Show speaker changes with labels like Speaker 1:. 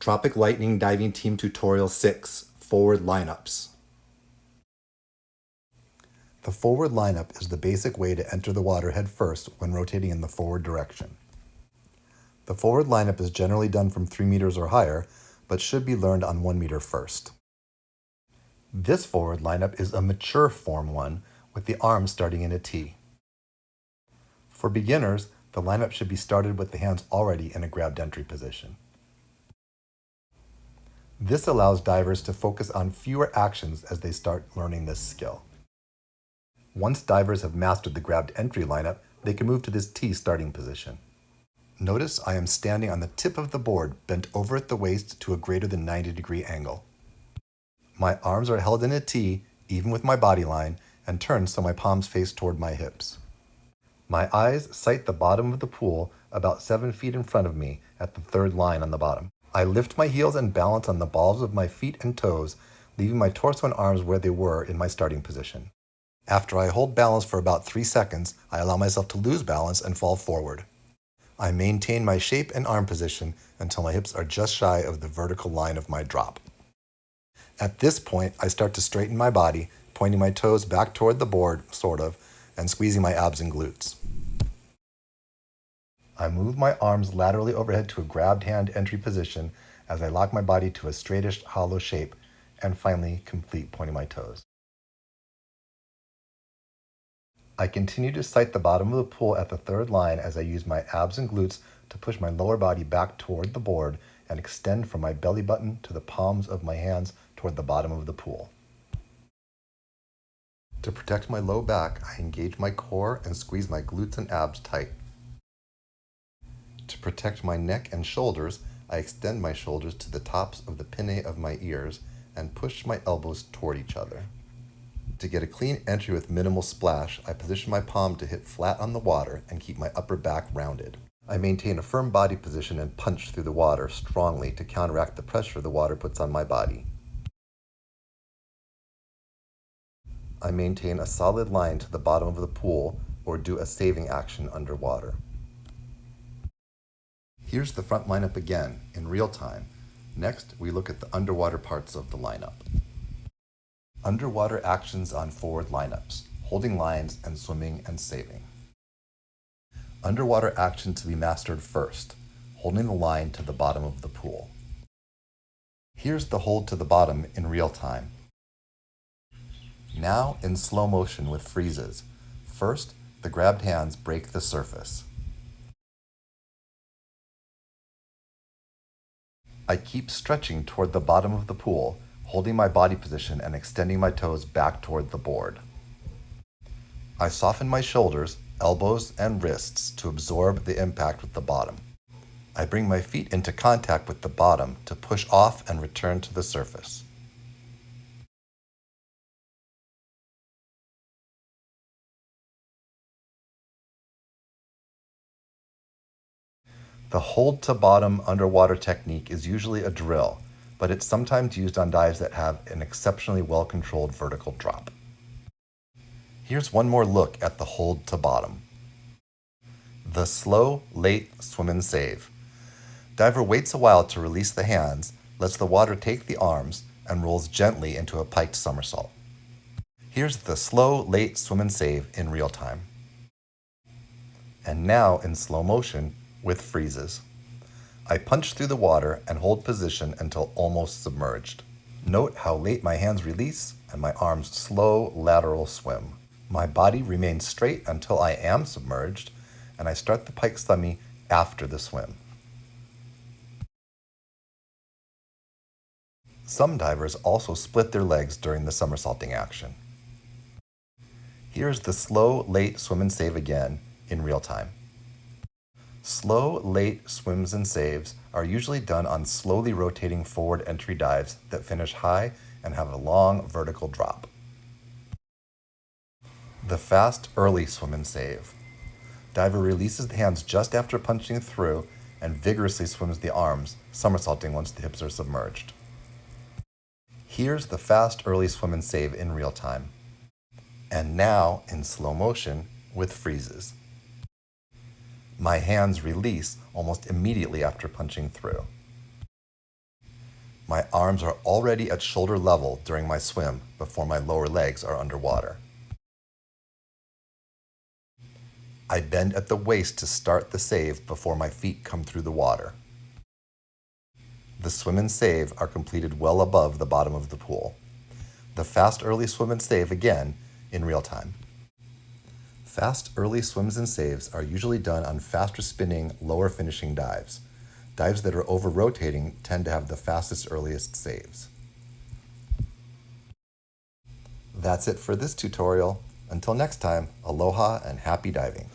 Speaker 1: Tropic Lightning Diving Team Tutorial 6, Forward Lineups.
Speaker 2: The forward lineup is the basic way to enter the water head first when rotating in the forward direction. The forward lineup is generally done from 3 meters or higher, but should be learned on 1 meter first. This forward lineup is a mature form one with the arms starting in a T. For beginners, the lineup should be started with the hands already in a grabbed entry position. This allows divers to focus on fewer actions as they start learning this skill. Once divers have mastered the grabbed entry lineup, they can move to this T starting position. Notice I am standing on the tip of the board, bent over at the waist to a greater than 90-degree angle. My arms are held in a T, even with my body line, and turned so my palms face toward my hips. My eyes sight the bottom of the pool about 7 feet in front of me at the third line on the bottom. I lift my heels and balance on the balls of my feet and toes, leaving my torso and arms where they were in my starting position. After I hold balance for about 3 seconds, I allow myself to lose balance and fall forward. I maintain my shape and arm position until my hips are just shy of the vertical line of my drop. At this point, I start to straighten my body, pointing my toes back toward the board, sort of, and squeezing my abs and glutes. I move my arms laterally overhead to a grabbed hand entry position as I lock my body to a straightish, hollow shape, and finally complete pointing my toes. I continue to sight the bottom of the pool at the third line as I use my abs and glutes to push my lower body back toward the board and extend from my belly button to the palms of my hands toward the bottom of the pool. To protect my low back, I engage my core and squeeze my glutes and abs tight. To protect my neck and shoulders, I extend my shoulders to the tops of the pinnae of my ears and push my elbows toward each other. To get a clean entry with minimal splash, I position my palm to hit flat on the water and keep my upper back rounded. I maintain a firm body position and punch through the water strongly to counteract the pressure the water puts on my body. I maintain a solid line to the bottom of the pool or do a saving action underwater. Here's the front lineup again, in real time. Next, we look at the underwater parts of the lineup. Underwater actions on forward lineups, holding lines and swimming and saving. Underwater action to be mastered first, holding the line to the bottom of the pool. Here's the hold to the bottom in real time. Now in slow motion with freezes. First, the grabbed hands break the surface. I keep stretching toward the bottom of the pool, holding my body position and extending my toes back toward the board. I soften my shoulders, elbows, and wrists to absorb the impact with the bottom. I bring my feet into contact with the bottom to push off and return to the surface. The hold to bottom underwater technique is usually a drill, but it's sometimes used on dives that have an exceptionally well-controlled vertical drop. Here's one more look at the hold to bottom. The slow, late swim and save. Diver waits a while to release the hands, lets the water take the arms, and rolls gently into a piked somersault. Here's the slow, late swim and save in real time. And now in slow motion with freezes. I punch through the water and hold position until almost submerged. Note how late my hands release and my arms slow lateral swim. My body remains straight until I am submerged, and I start the pike semi after the swim. Some divers also split their legs during the somersaulting action. Here's the slow, late swim and save again in real time. Slow, late swims and saves are usually done on slowly rotating forward entry dives that finish high and have a long vertical drop. The fast, early swim and save. Diver releases the hands just after punching through and vigorously swims the arms, somersaulting once the hips are submerged. Here's the fast, early swim and save in real time. And now in slow motion with freezes. My hands release almost immediately after punching through. My arms are already at shoulder level during my swim before my lower legs are underwater. I bend at the waist to start the save before my feet come through the water. The swim and save are completed well above the bottom of the pool. The fast early swim and save again in real time. Fast early swims and saves are usually done on faster spinning, lower finishing dives. Dives that are over rotating tend to have the fastest earliest saves. That's it for this tutorial. Until next time, aloha and happy diving.